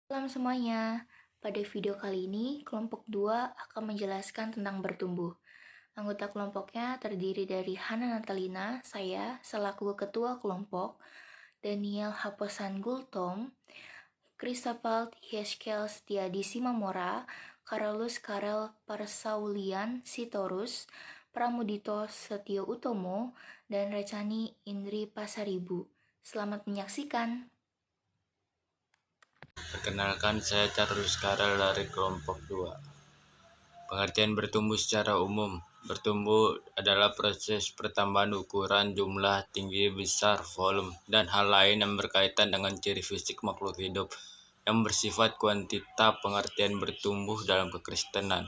Salam semuanya. Pada video kali ini, kelompok 2 akan menjelaskan tentang bertumbuh. Anggota kelompoknya terdiri dari Hana Natalina, saya selaku ketua kelompok, Daniel Haposan Gultom, Christopher Heskel Setiadi Simamora, Carolus Karel Parsaulian Sitorus, Pramudito Setio Utomo, dan Recani Indri Pasaribu. Selamat menyaksikan. Perkenalkan, saya Carlos Karel dari kelompok 2. Pengertian bertumbuh secara umum. Bertumbuh adalah proses pertambahan ukuran, jumlah, tinggi, besar, volume, dan hal lain yang berkaitan dengan ciri fisik makhluk hidup yang bersifat kuantita. Pengertian bertumbuh dalam kekristenan.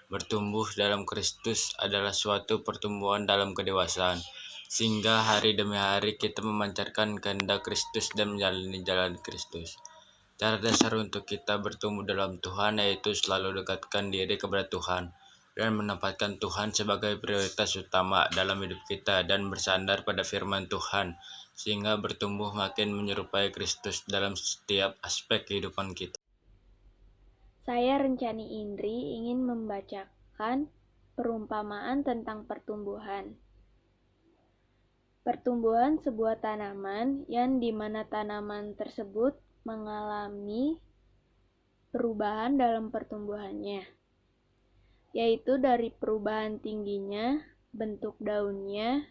Bertumbuh dalam Kristus adalah suatu pertumbuhan dalam kedewasaan, sehingga hari demi hari kita memancarkan kehendak Kristus dan menjalani jalan Kristus. Cara dasar untuk kita bertumbuh dalam Tuhan yaitu selalu dekatkan diri kepada Tuhan dan menempatkan Tuhan sebagai prioritas utama dalam hidup kita dan bersandar pada firman Tuhan sehingga bertumbuh makin menyerupai Kristus dalam setiap aspek kehidupan kita. Saya Rencani Indri ingin membacakan perumpamaan tentang pertumbuhan. Pertumbuhan sebuah tanaman yang dimana tanaman tersebut mengalami perubahan dalam pertumbuhannya, yaitu dari perubahan tingginya, bentuk daunnya,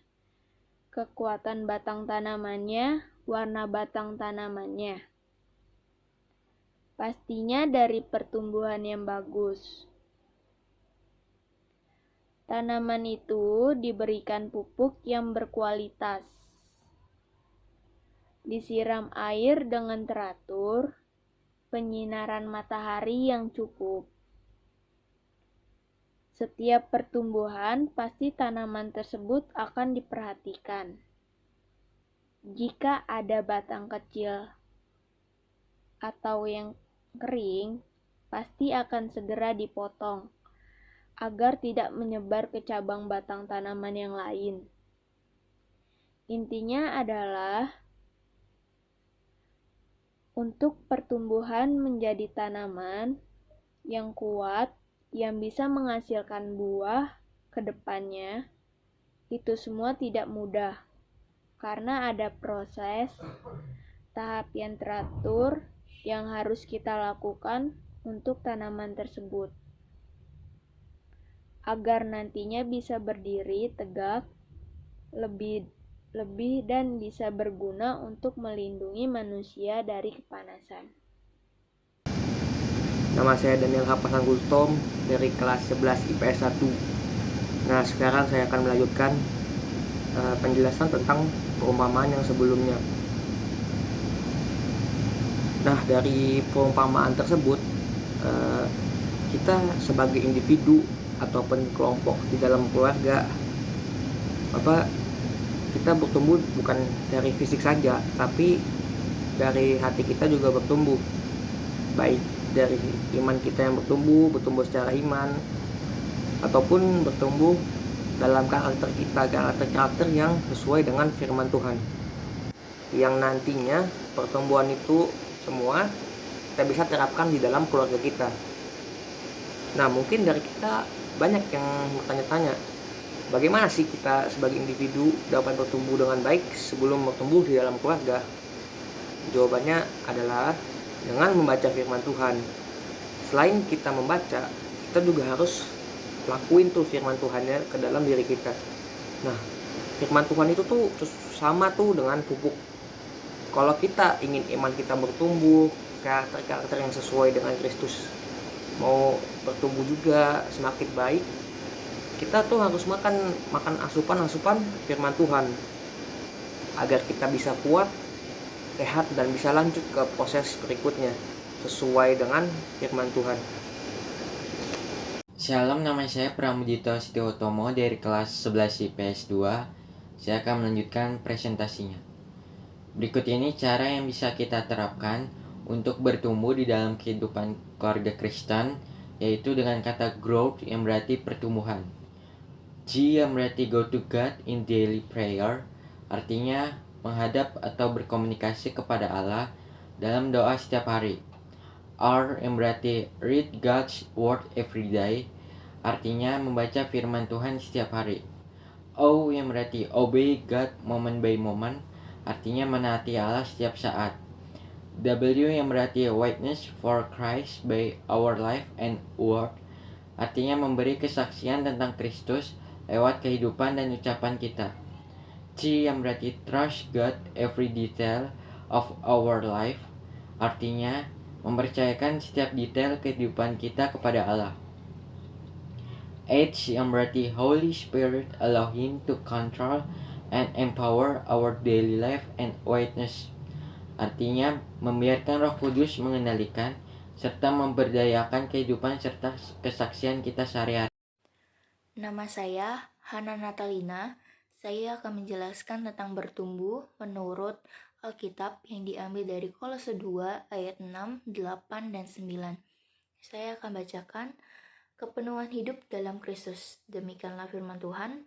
kekuatan batang tanamannya, warna batang tanamannya. Pastinya dari pertumbuhan yang bagus. Tanaman itu diberikan pupuk yang berkualitas, disiram air dengan teratur, penyinaran matahari yang cukup. Setiap pertumbuhan pasti tanaman tersebut akan diperhatikan. Jika ada batang kecil atau yang kering, pasti akan segera dipotong agar tidak menyebar ke cabang batang tanaman yang lain. Intinya adalah untuk pertumbuhan menjadi tanaman yang kuat, yang bisa menghasilkan buah ke depannya, itu semua tidak mudah, karena ada proses, tahap yang teratur yang harus kita lakukan untuk tanaman tersebut, agar nantinya bisa berdiri tegak, lebih dan bisa berguna untuk melindungi manusia dari kepanasan. Nama saya Daniel Haposan Gultom dari kelas 11 IPS 1. Nah, sekarang saya akan melanjutkan penjelasan tentang perumpamaan yang sebelumnya. Nah, dari perumpamaan tersebut, kita sebagai individu ataupun kelompok di dalam keluarga, kita bertumbuh bukan dari fisik saja, tapi dari hati kita juga bertumbuh. Baik dari iman kita yang bertumbuh secara iman, ataupun bertumbuh dalam karakter kita, karakter yang sesuai dengan firman Tuhan, yang nantinya pertumbuhan itu semua kita bisa terapkan di dalam keluarga kita. Nah, mungkin dari kita banyak yang bertanya-tanya, bagaimana sih kita sebagai individu dapat bertumbuh dengan baik sebelum bertumbuh di dalam keluarga? Jawabannya adalah dengan membaca firman Tuhan. Selain kita membaca, kita juga harus lakuin tuh firman Tuhannya ke dalam diri kita. Nah, firman Tuhan itu tuh sama tuh dengan pupuk. Kalau kita ingin iman kita bertumbuh, karakter yang sesuai dengan Kristus mau bertumbuh juga semakin baik, kita tuh harus makan asupan firman Tuhan agar kita bisa kuat, sehat, dan bisa lanjut ke proses berikutnya sesuai dengan firman Tuhan. Shalom, nama saya Pramudito Setio Utomo dari kelas 11 IPS 2. Saya akan melanjutkan presentasinya. Berikut ini cara yang bisa kita terapkan untuk bertumbuh di dalam kehidupan keluarga Kristen, yaitu dengan kata growth yang berarti pertumbuhan. G yang berarti go to God in daily prayer, artinya menghadap atau berkomunikasi kepada Allah dalam doa setiap hari. R yang berarti read God's word every day, artinya membaca firman Tuhan setiap hari. O yang berarti obey God moment by moment, artinya menaati Allah setiap saat. W yang berarti witness for Christ by our life and word, artinya memberi kesaksian tentang Kristus lewat kehidupan dan ucapan kita. C yang berarti trust God every detail of our life, artinya mempercayakan setiap detail kehidupan kita kepada Allah. H yang berarti Holy Spirit allow Him to control and empower our daily life and witness, artinya membiarkan Roh Kudus mengendalikan serta memberdayakan kehidupan serta kesaksian kita sehari-hari. Nama saya Hana Natalina. Saya akan menjelaskan tentang bertumbuh menurut Alkitab yang diambil dari Kolose 2 ayat 6, 8, dan 9. Saya akan bacakan. Kepenuhan hidup dalam Kristus. Demikianlah firman Tuhan.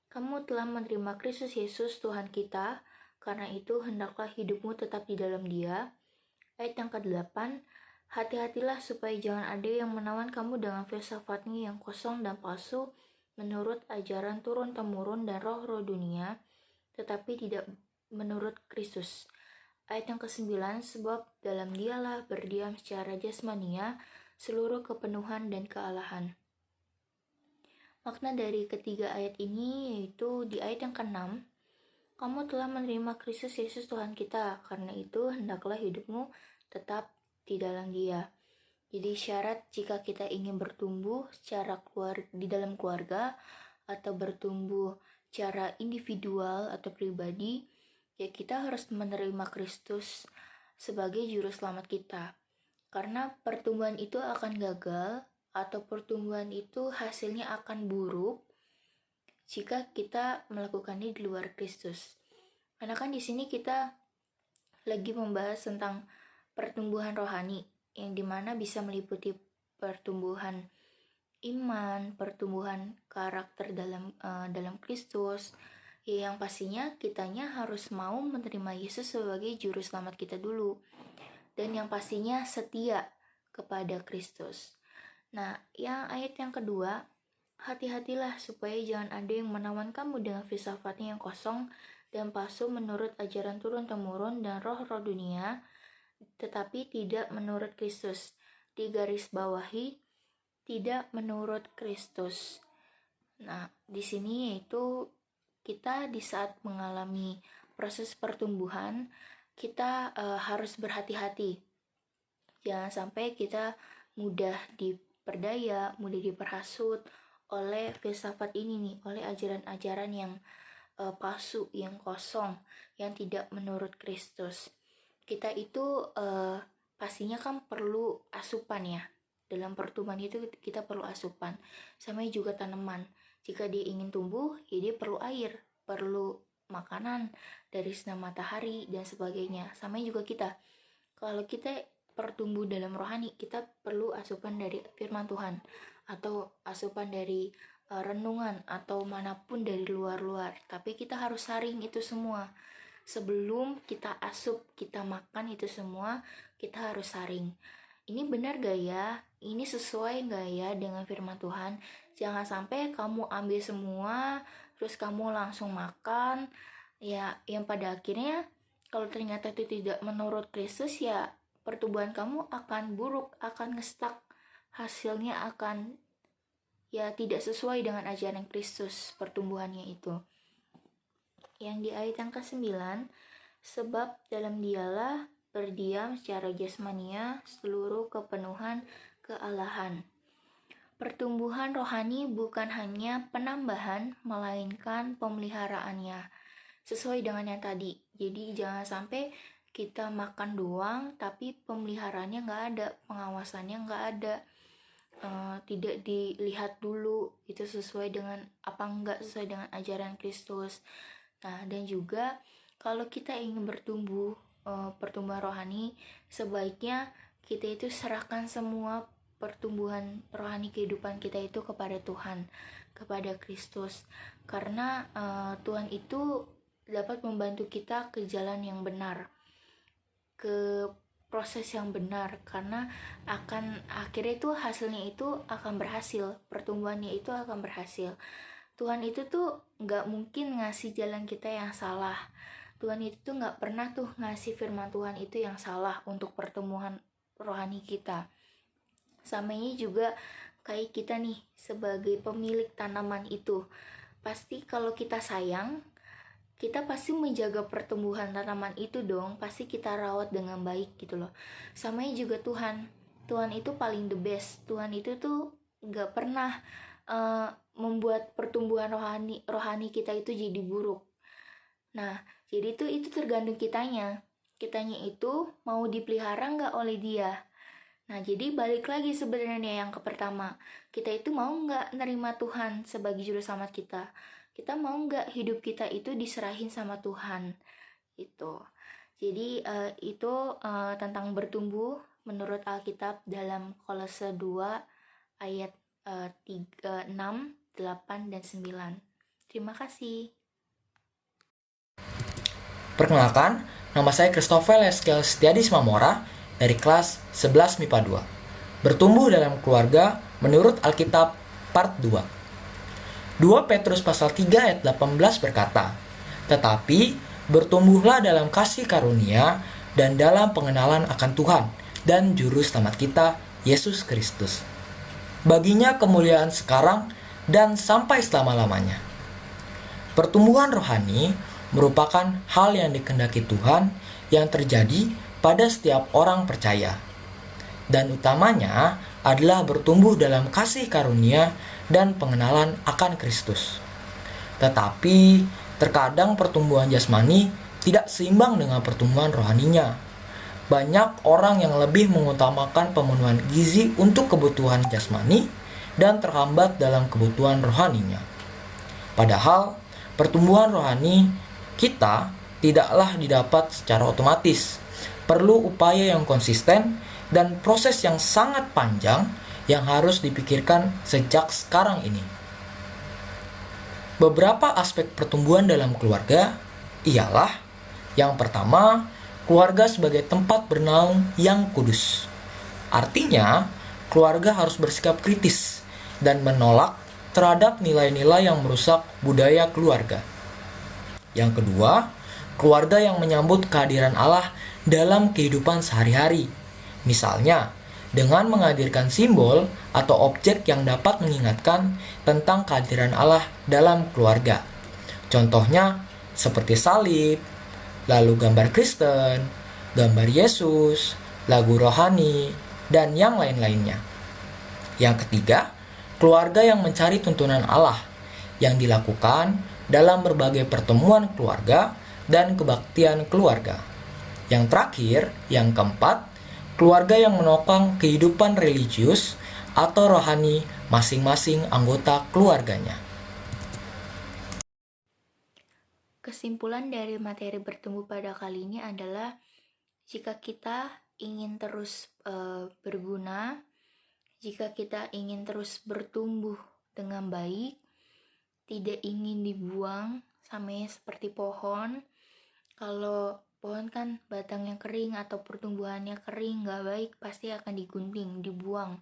Kamu telah menerima Kristus Yesus Tuhan kita, karena itu hendaklah hidupmu tetap di dalam Dia. Ayat yang ke-8, hati-hatilah supaya jangan ada yang menawan kamu dengan filsafatnya yang kosong dan palsu, menurut ajaran turun-temurun dan roh-roh dunia, tetapi tidak menurut Kristus. Ayat yang ke-9, sebab dalam Dialah berdiam secara jasmania seluruh kepenuhan dan kealahan. Makna dari ketiga ayat ini yaitu di ayat yang ke-6, kamu telah menerima Kristus Yesus Tuhan kita, karena itu hendaklah hidupmu tetap di dalam Dia. Jadi syarat jika kita ingin bertumbuh secara di dalam keluarga atau bertumbuh secara individual atau pribadi, ya kita harus menerima Kristus sebagai juru selamat kita. Karena pertumbuhan itu akan gagal atau pertumbuhan itu hasilnya akan buruk jika kita melakukannya di luar Kristus. Karena kan di sini kita lagi membahas tentang pertumbuhan rohani yang dimana bisa meliputi pertumbuhan iman, pertumbuhan karakter dalam Kristus. Ya, yang pastinya kitanya harus mau menerima Yesus sebagai juru selamat kita dulu. Dan yang pastinya setia kepada Kristus. Nah, ayat yang kedua, hati-hatilah supaya jangan ada yang menawan kamu dengan filsafatnya yang kosong dan palsu menurut ajaran turun-temurun dan roh-roh dunia, tetapi tidak menurut Kristus. Di garis bawahi, tidak menurut Kristus. Nah, di sini yaitu kita di saat mengalami proses pertumbuhan, kita harus berhati-hati. Jangan sampai kita mudah diperdaya, mudah diperhasut oleh filsafat ini nih, oleh ajaran-ajaran yang palsu, yang kosong, yang tidak menurut Kristus. Kita itu pastinya kan perlu asupan ya. Dalam pertumbuhan itu kita perlu asupan. Sama juga tanaman. Jika dia ingin tumbuh, ya dia perlu air, perlu makanan dari sinar matahari dan sebagainya. Sama juga kita. Kalau kita bertumbuh dalam rohani, kita perlu asupan dari firman Tuhan atau asupan dari renungan atau manapun dari luar-luar. Tapi kita harus saring itu semua. Sebelum kita asup, kita makan itu semua, kita harus saring. Ini benar gak ya? Ini sesuai gak ya dengan firman Tuhan? Jangan sampai kamu ambil semua, terus kamu langsung makan, ya yang pada akhirnya kalau ternyata itu tidak menurut Kristus, ya pertumbuhan kamu akan buruk, akan ngestak, hasilnya akan ya tidak sesuai dengan ajaran Kristus pertumbuhannya itu. Yang di ayat yang ke-9, sebab dalam Dialah berdiam secara jasmania seluruh kepenuhan kealahan. Pertumbuhan rohani bukan hanya penambahan, melainkan pemeliharaannya. Sesuai dengan yang tadi. Jadi jangan sampai kita makan doang, tapi pemeliharaannya nggak ada, pengawasannya nggak ada. Tidak dilihat dulu itu sesuai dengan apa enggak sesuai dengan ajaran Kristus. Nah, dan juga kalau kita ingin bertumbuh pertumbuhan rohani, sebaiknya kita itu serahkan semua pertumbuhan rohani kehidupan kita itu kepada Tuhan, kepada Kristus, karena Tuhan itu dapat membantu kita ke jalan yang benar, ke proses yang benar, karena akhirnya itu hasilnya itu akan berhasil, pertumbuhannya itu akan berhasil. Tuhan itu tuh nggak mungkin ngasih jalan kita yang salah. Tuhan itu tuh nggak pernah tuh ngasih firman Tuhan itu yang salah untuk pertumbuhan rohani kita. Sama ini juga kayak kita nih sebagai pemilik tanaman itu, pasti kalau kita sayang, kita pasti menjaga pertumbuhan tanaman itu dong, pasti kita rawat dengan baik gitu loh. Samanya juga Tuhan itu paling the best. Tuhan itu tuh gak pernah membuat pertumbuhan rohani kita itu jadi buruk. Nah, jadi itu tergantung kitanya itu mau dipelihara gak oleh Dia. Nah, jadi balik lagi sebenarnya yang ke pertama, kita itu mau gak nerima Tuhan sebagai juru selamat kita. Kita mau nggak hidup kita itu diserahin sama Tuhan itu. Jadi itu tentang bertumbuh menurut Alkitab dalam Kolose 2 ayat 6, 8, dan 9. Terima kasih. Perkenalkan, nama saya Christopher Eskel Setiadi Mamora dari kelas 11 MIPA 2. Bertumbuh dalam keluarga menurut Alkitab part 2. 2 Petrus pasal 3 ayat 18 berkata, "Tetapi bertumbuhlah dalam kasih karunia dan dalam pengenalan akan Tuhan dan Juru Selamat kita, Yesus Kristus. Baginya kemuliaan sekarang dan sampai selama-lamanya." Pertumbuhan rohani merupakan hal yang dikehendaki Tuhan yang terjadi pada setiap orang percaya. Dan utamanya adalah bertumbuh dalam kasih karunia dan pengenalan akan Kristus. Tetapi terkadang pertumbuhan jasmani tidak seimbang dengan pertumbuhan rohaninya. Banyak orang yang lebih mengutamakan pemenuhan gizi untuk kebutuhan jasmani dan terhambat dalam kebutuhan rohaninya. Padahal pertumbuhan rohani kita tidaklah didapat secara otomatis. Perlu upaya yang konsisten dan proses yang sangat panjang yang harus dipikirkan sejak sekarang ini. Beberapa aspek pertumbuhan dalam keluarga ialah: yang pertama, keluarga sebagai tempat bernaung yang kudus. Artinya, keluarga harus bersikap kritis dan menolak terhadap nilai-nilai yang merusak budaya keluarga. Yang kedua, keluarga yang menyambut kehadiran Allah dalam kehidupan sehari-hari. Misalnya, dengan menghadirkan simbol atau objek yang dapat mengingatkan tentang kehadiran Allah dalam keluarga. Contohnya seperti salib, lalu gambar Kristen, gambar Yesus, lagu rohani, dan yang lain-lainnya. Yang ketiga, keluarga yang mencari tuntunan Allah yang dilakukan dalam berbagai pertemuan keluarga dan kebaktian keluarga. Yang terakhir, yang keempat, keluarga yang menopang kehidupan religius atau rohani masing-masing anggota keluarganya. Kesimpulan dari materi bertumbuh pada kali ini adalah jika kita ingin terus berguna, jika kita ingin terus bertumbuh dengan baik, tidak ingin dibuang, sama seperti pohon. Kalau pohon kan batangnya kering atau pertumbuhannya kering, gak baik, pasti akan digunting, dibuang,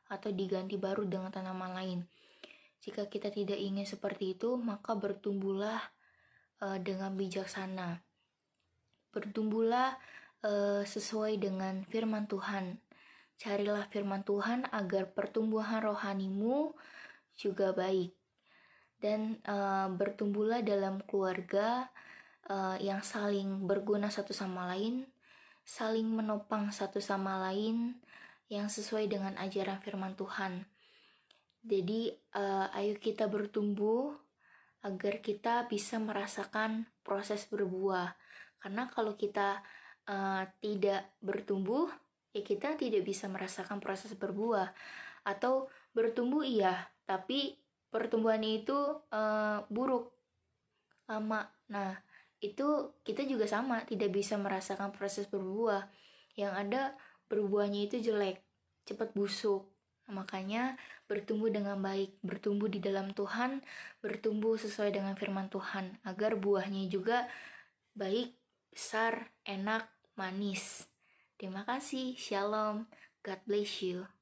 atau diganti baru dengan tanaman lain. Jika kita tidak ingin seperti itu, maka bertumbuhlah dengan bijaksana. Bertumbuhlah sesuai dengan firman Tuhan. Carilah firman Tuhan agar pertumbuhan rohanimu juga baik. Dan bertumbuhlah dalam keluarga yang saling berguna satu sama lain, saling menopang satu sama lain, yang sesuai dengan ajaran firman Tuhan. Jadi ayo kita bertumbuh agar kita bisa merasakan proses berbuah. Karena kalau kita tidak bertumbuh, ya kita tidak bisa merasakan proses berbuah. Atau bertumbuh iya, tapi pertumbuhannya itu buruk, lama. Nah, itu kita juga sama, tidak bisa merasakan proses berbuah. Yang ada berbuahnya itu jelek, cepat busuk. Makanya bertumbuh dengan baik, bertumbuh di dalam Tuhan, bertumbuh sesuai dengan firman Tuhan, agar buahnya juga baik, besar, enak, manis. Terima kasih. Shalom. God bless you.